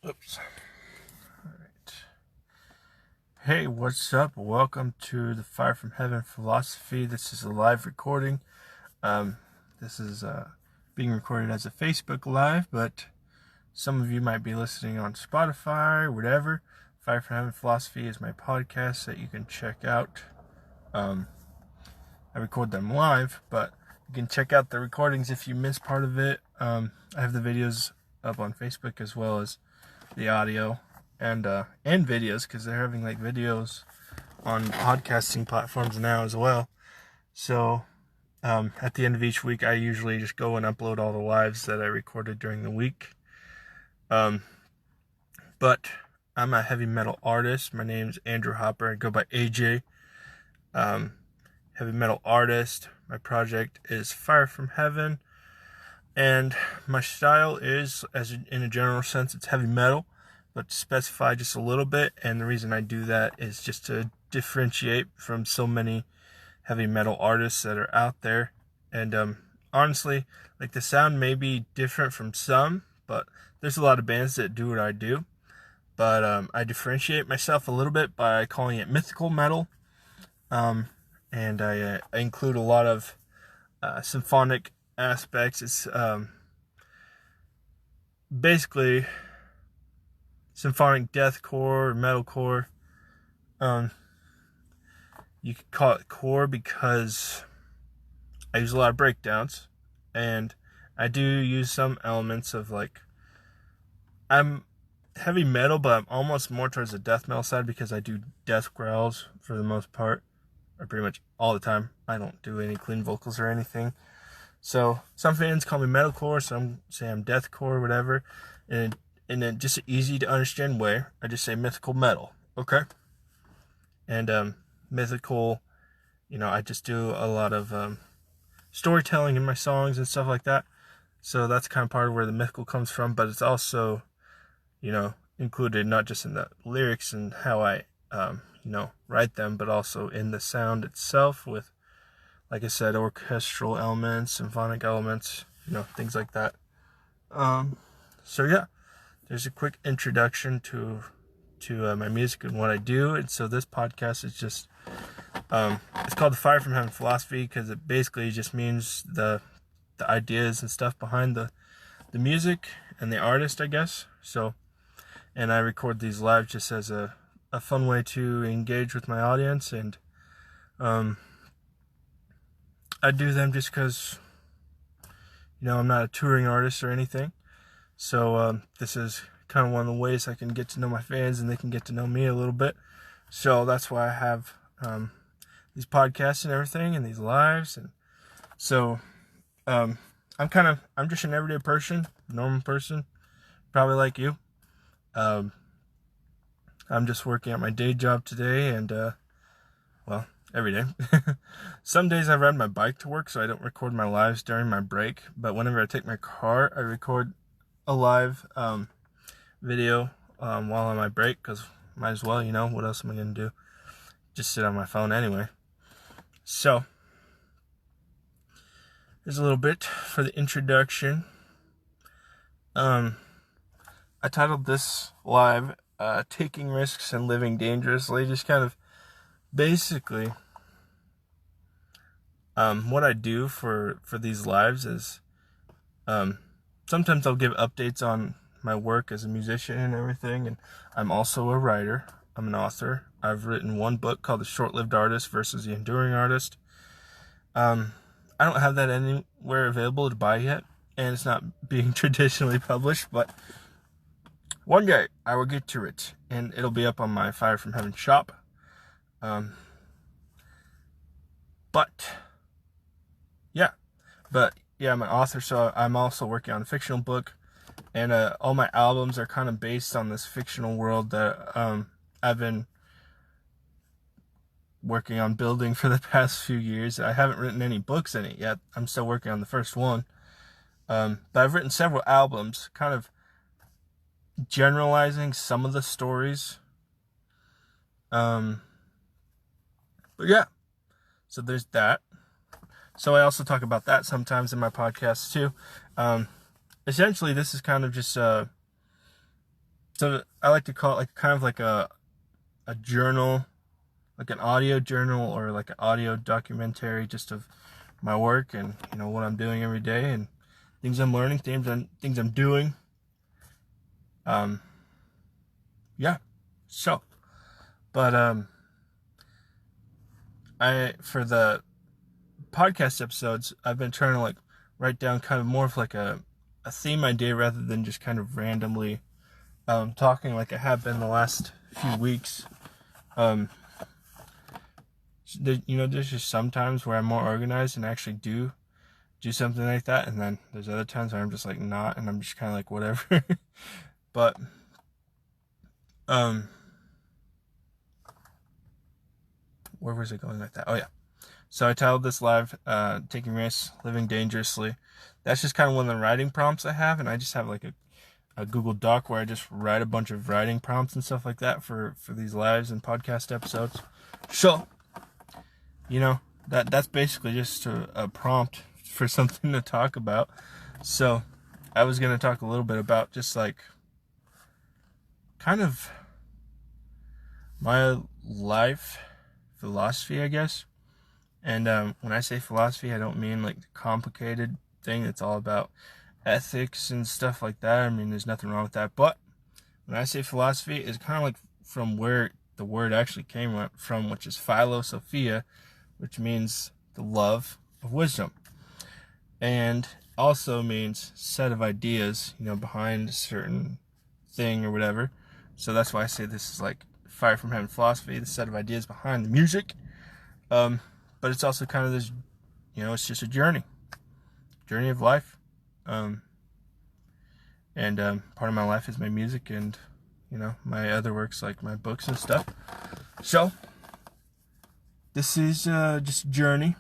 Oops. All right. Hey, what's up? Welcome to the Fire from Heaven Philosophy. This is a live recording. This is being recorded as a Facebook Live, but some of you might be listening on Spotify or whatever. Fire from Heaven Philosophy is my podcast that you can check out. I record them live, but you can check out the recordings if you miss part of it. I have the videos up on Facebook as well as the audio and videos, because they're having like videos on podcasting platforms now as well. So at the end of each week, I usually just go and upload all the lives that I recorded during the week. But I'm a heavy metal artist. My name's Andrew Hopper. I go by AJ. Heavy metal artist. My project is Fire from Heaven, and my style is, in a general sense, it's heavy metal, but to specify just a little bit. And the reason I do that is just to differentiate from so many heavy metal artists that are out there. And honestly, like, the sound may be different from some, but there's a lot of bands that do what I do. But I differentiate myself a little bit by calling it mythical metal. And I include a lot of symphonic aspects. It's basically symphonic deathcore or metalcore. You could call it core because I use a lot of breakdowns, and I do use some elements of, like, I'm heavy metal, but I'm almost more towards the death metal side because I do death growls for the most part, or pretty much all the time. I don't do any clean vocals or anything. So some fans call me metalcore, some say I'm deathcore, whatever. And in a just easy to understand way, I just say mythical metal, okay? And mythical, I just do a lot of storytelling in my songs and stuff like that. So that's kind of part of where the mythical comes from, but it's also, included not just in the lyrics and how I, write them, but also in the sound itself with, like I said, orchestral elements, symphonic elements, things like that. So yeah, there's a quick introduction to my music and what I do. And so this podcast is just, it's called the Fire from Heaven Philosophy because it basically just means the ideas and stuff behind the music and the artist, I guess. So, and I record these live just as a fun way to engage with my audience. And I do them just because, I'm not a touring artist or anything. So this is kind of one of the ways I can get to know my fans and they can get to know me a little bit. So that's why I have these podcasts and everything and these lives. And so I'm just an everyday person, normal person, probably like you. I'm just working at my day job today, and every day. Some days I ride my bike to work, so I don't record my lives during my break. But whenever I take my car, I record a live video while on my break, because might as well, what else am I going to do? Just sit on my phone anyway. So, here's a little bit for the introduction. I titled this live, Taking Risks and Living Dangerously. Just kind of basically what I do for these lives is sometimes I'll give updates on my work as a musician and everything, and I'm also a writer. I'm an author. I've written one book called The Short-Lived Artist versus the Enduring Artist. I don't have that anywhere available to buy yet, and it's not being traditionally published, but one day I will get to it, and it'll be up on my Fire from Heaven shop. But yeah, I'm an author, so I'm also working on a fictional book, and all my albums are kind of based on this fictional world that I've been working on building for the past few years. I haven't written any books in it yet. I'm still working on the first one. But I've written several albums, kind of generalizing some of the stories. But yeah, so there's that. So I also talk about that sometimes in my podcasts too. Essentially, this is kind of just So I like to call it like kind of like a journal, like an audio journal or like an audio documentary just of my work and what I'm doing every day and things I'm learning, things I'm doing. Yeah. So, but for the podcast episodes, I've been trying to like write down kind of more of like a theme idea rather than just kind of randomly talking like I have been the last few weeks. There's just some times where I'm more organized and actually do something like that, and then there's other times where I'm just like not, and I'm just kind of like whatever. But where was it going with that? Oh yeah. So I titled this live, Taking Risks, Living Dangerously. That's just kind of one of the writing prompts I have, and I just have like a Google Doc where I just write a bunch of writing prompts and stuff like that for these lives and podcast episodes. So, that's basically just a prompt for something to talk about. So I was going to talk a little bit about just like kind of my life philosophy, I guess. And when I say philosophy, I don't mean like the complicated thing that's all about ethics and stuff like that. I mean, there's nothing wrong with that. But when I say philosophy, it's kind of like from where the word actually came from, which is philosophia, which means the love of wisdom. And also means set of ideas, behind a certain thing or whatever. So that's why I say this is like Fire from Heaven philosophy, the set of ideas behind the music. But it's also kind of this, it's just a journey of life. And part of my life is my music and, my other works like my books and stuff. So this is just a journey.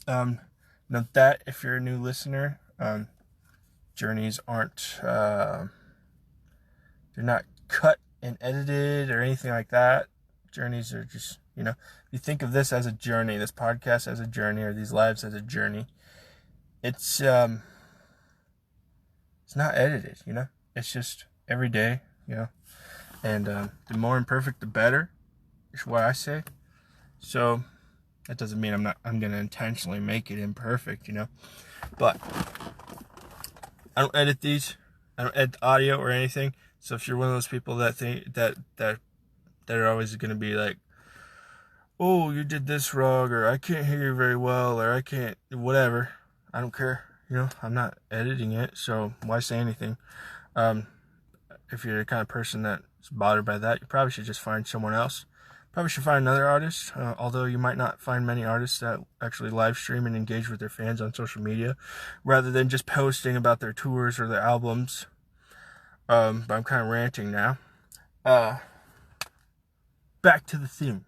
Note that if you're a new listener, journeys aren't, they're not cut and edited or anything like that. Journeys are just, you think of this as a journey, this podcast as a journey, or these lives as a journey. It's not edited, it's just every day, and the more imperfect, the better, is what I say. So that doesn't mean I'm going to intentionally make it imperfect, but I don't edit these. I don't edit the audio or anything. So if you're one of those people that think that are always going to be like, oh, you did this wrong, or I can't hear you very well, or I can't, whatever, I don't care. I'm not editing it, so why say anything? If you're the kind of person that's bothered by that, you probably should just find someone else. Probably should find another artist, although you might not find many artists that actually live stream and engage with their fans on social media, rather than just posting about their tours or their albums. But I'm kind of ranting now. Back to the theme.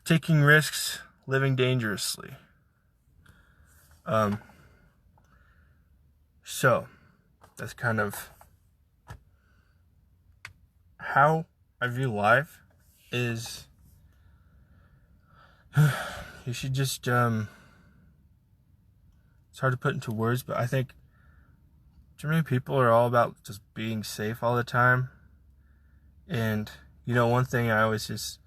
Taking risks, living dangerously. So, that's kind of how I view life is, you should just, it's hard to put into words, but I think too many people are all about just being safe all the time. And, one thing I always just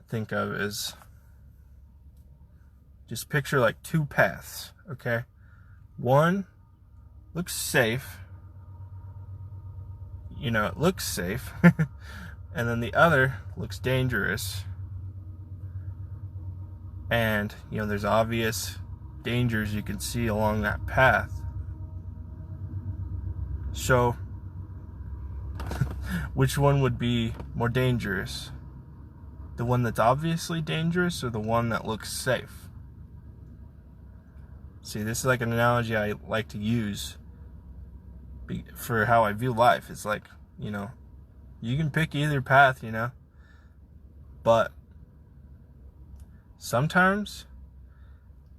think of is just picture like two paths, okay? One looks safe, it looks safe, and then the other looks dangerous. And, there's obvious dangers you can see along that path. So, which one would be more dangerous? The one that's obviously dangerous or the one that looks safe? See, this is like an analogy I like to use for how I view life. It's like, you can pick either path, but sometimes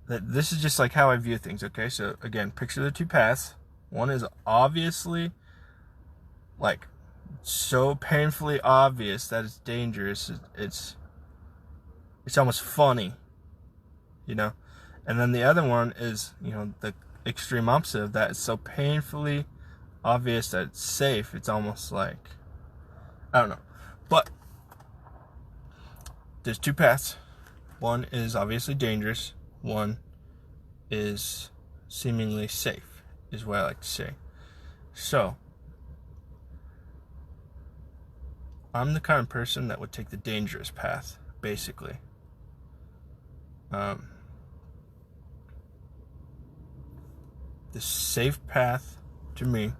this is just like how I view things, okay? So again, picture the two paths. One is obviously like so painfully obvious that it's dangerous. It's almost funny, and then the other one is, the extreme opposite of that. It's so painfully obvious that it's safe, it's almost like, I don't know. But there's two paths. One is obviously dangerous. One is seemingly safe, is what I like to say. So, I'm the kind of person that would take the dangerous path, basically. The safe path to me,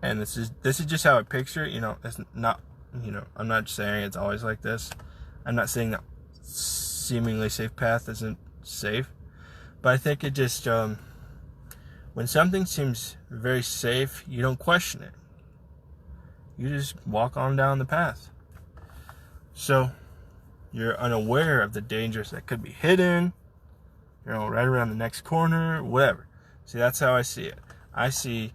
and this is just how I picture it. It's not. I'm not saying it's always like this. I'm not saying that seemingly safe path isn't safe, but I think it just when something seems very safe, you don't question it. You just walk on down the path. So you're unaware of the dangers that could be hidden, right around the next corner, whatever. See, that's how I see it. I see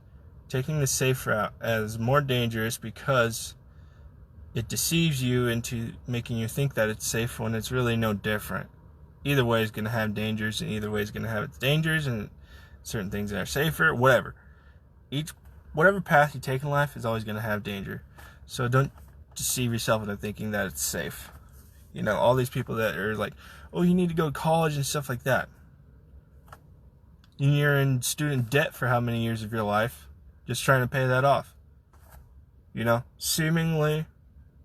taking the safe route as more dangerous because it deceives you into making you think that it's safe when it's really no different. Either way is going to have dangers, and either way is going to have its dangers, and certain things that are safer, whatever. Whatever path you take in life is always going to have danger. So don't deceive yourself into thinking that it's safe. All these people that are like, oh, you need to go to college and stuff like that. And you're in student debt for how many years of your life, just trying to pay that off. Seemingly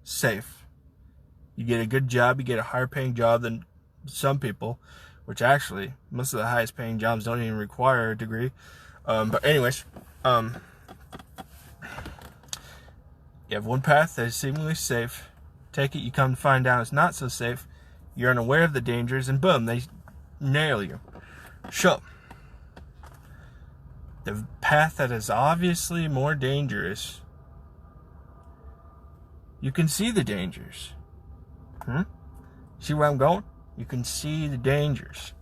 safe. You get a good job, you get a higher paying job than some people, which actually, most of the highest paying jobs don't even require a degree. But anyways, you have one path that is seemingly safe. Take it, you come to find out it's not so safe. You're unaware of the dangers, and boom, they nail you. So, the path that is obviously more dangerous, you can see the dangers. See where I'm going? You can see the dangers.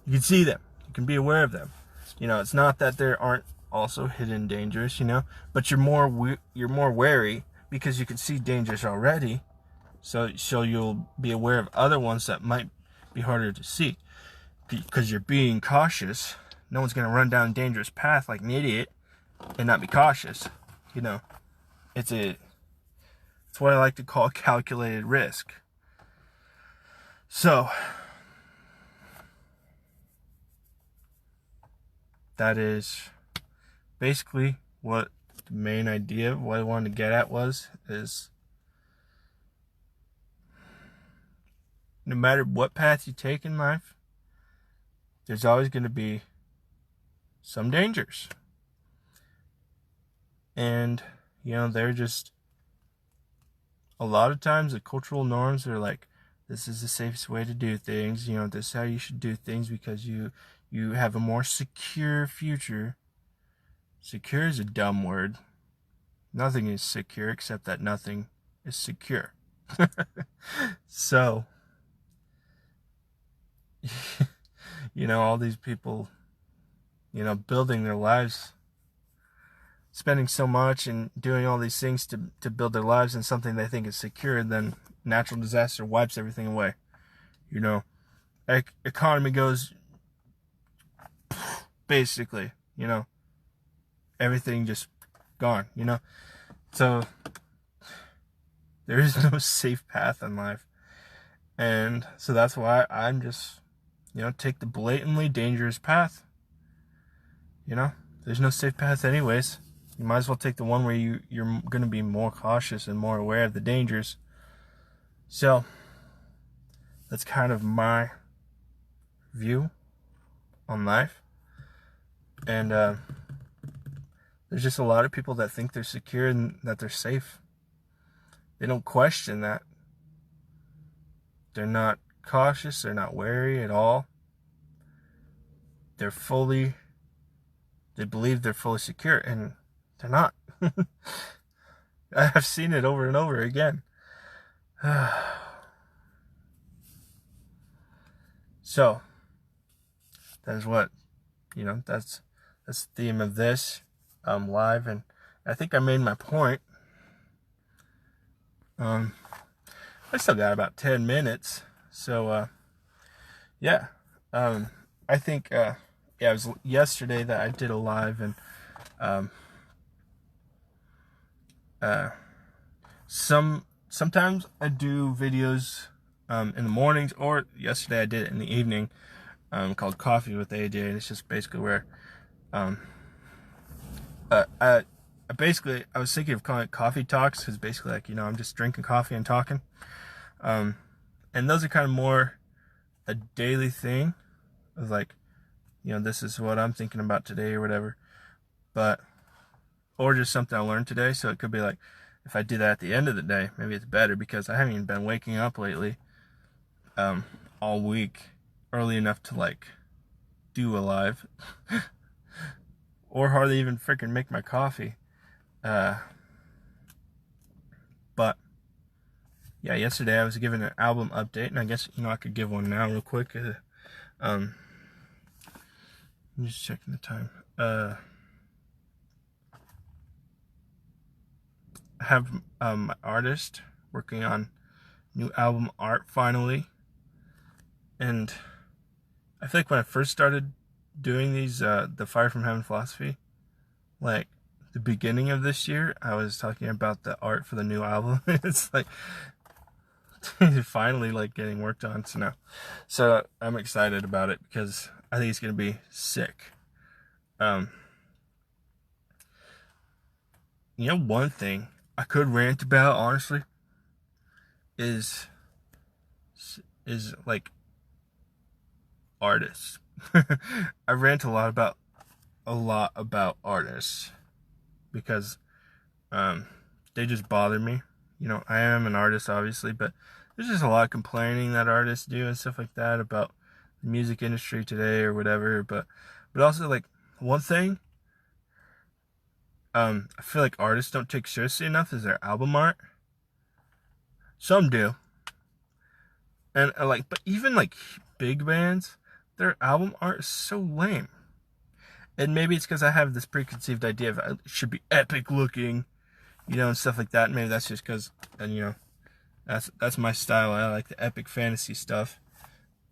You can see them. You can be aware of them. It's not that there aren't also hidden dangers, but you're more wary because you can see dangers already. So you'll be aware of other ones that might be harder to see because you're being cautious. No one's going to run down a dangerous path like an idiot and not be cautious. It's what I like to call calculated risk. So, that is basically what the main idea of what I wanted to get at is no matter what path you take in life, there's always going to be some dangers. And, they're just, a lot of times the cultural norms are like, this is the safest way to do things. This is how you should do things because you have a more secure future. Secure is a dumb word. Nothing is secure except that nothing is secure. So, all these people, building their lives, spending so much and doing all these things to build their lives in something they think is secure, and then natural disaster wipes everything away. Economy goes basically, everything just gone, So there is no safe path in life. And so that's why I'm just, take the blatantly dangerous path. There's no safe path anyways. You might as well take the one where you're going to be more cautious and more aware of the dangers. So, that's kind of my view on life. And there's just a lot of people that think they're secure and that they're safe. They don't question that. They're not cautious. They're not wary at all. They believe they're fully secure, and they're not. I've seen it over and over again. So, that is what, that's the theme of this live, and I think I made my point. I still got about 10 minutes, so yeah. I think yeah, it was yesterday that I did a live, and sometimes I do videos in the mornings, or yesterday I did it in the evening, called Coffee with AJ, and it's just basically where I was thinking of calling it Coffee Talks, because basically, like, I'm just drinking coffee and talking, and those are kind of more a daily thing of, like, this is what I'm thinking about today or whatever, or just something I learned today. So it could be like, if I do that at the end of the day, maybe it's better, because I haven't even been waking up lately, all week early enough to, like, do a live, or hardly even freaking make my coffee. But yeah, yesterday I was given an album update, and I guess, I could give one now real quick. I'm just checking the time. I have my artist working on new album art finally, and I feel like when I first started doing these, the Fire from Heaven philosophy, like the beginning of this year, I was talking about the art for the new album. It's like finally, like, getting worked on. So I'm excited about it, because I think it's gonna be sick. One thing I could rant about, honestly, is like artists. I rant a lot about artists, because they just bother me. I am an artist, obviously, but there's just a lot of complaining that artists do and stuff like that about the music industry today or whatever. But also, like, one thing I feel like artists don't take seriously enough is their album art. Some do, and but even like big bands, their album art is so lame. And maybe it's because I have this preconceived idea of it should be epic looking, and stuff like that. Maybe that's just because, and that's my style. I like the epic fantasy stuff.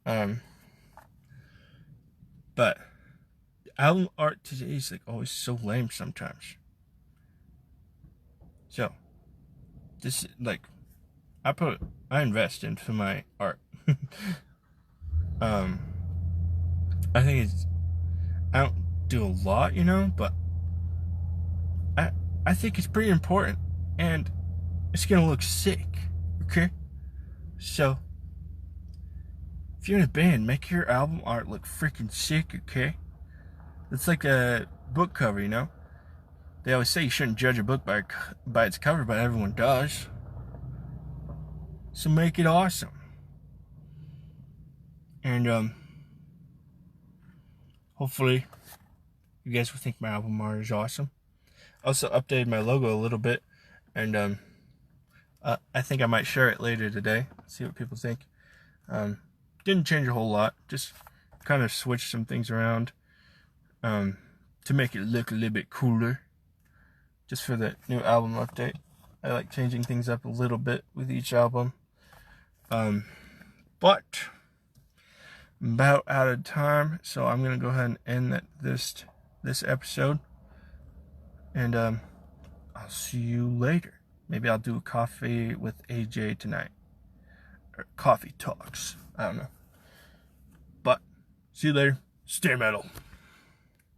But album art today is, like, always so lame sometimes. So this, like, I invest into my art. I think I don't do a lot, but I think it's pretty important, and it's gonna look sick. Okay? So if you're in a band, make your album art look freaking sick, okay? It's like a book cover, They always say you shouldn't judge a book by its cover, but everyone does. So make it awesome. And hopefully you guys will think my album art is awesome. Also updated my logo a little bit, and I think I might share it later today. See what people think. Didn't change a whole lot, just kind of switched some things around to make it look a little bit cooler, just for the new album update. I like changing things up a little bit with each album. But I'm about out of time, so I'm gonna go ahead and end this episode, and I'll see you later. Maybe I'll do a coffee with AJ tonight, or coffee talks. I don't know. But see you later. Stay metal.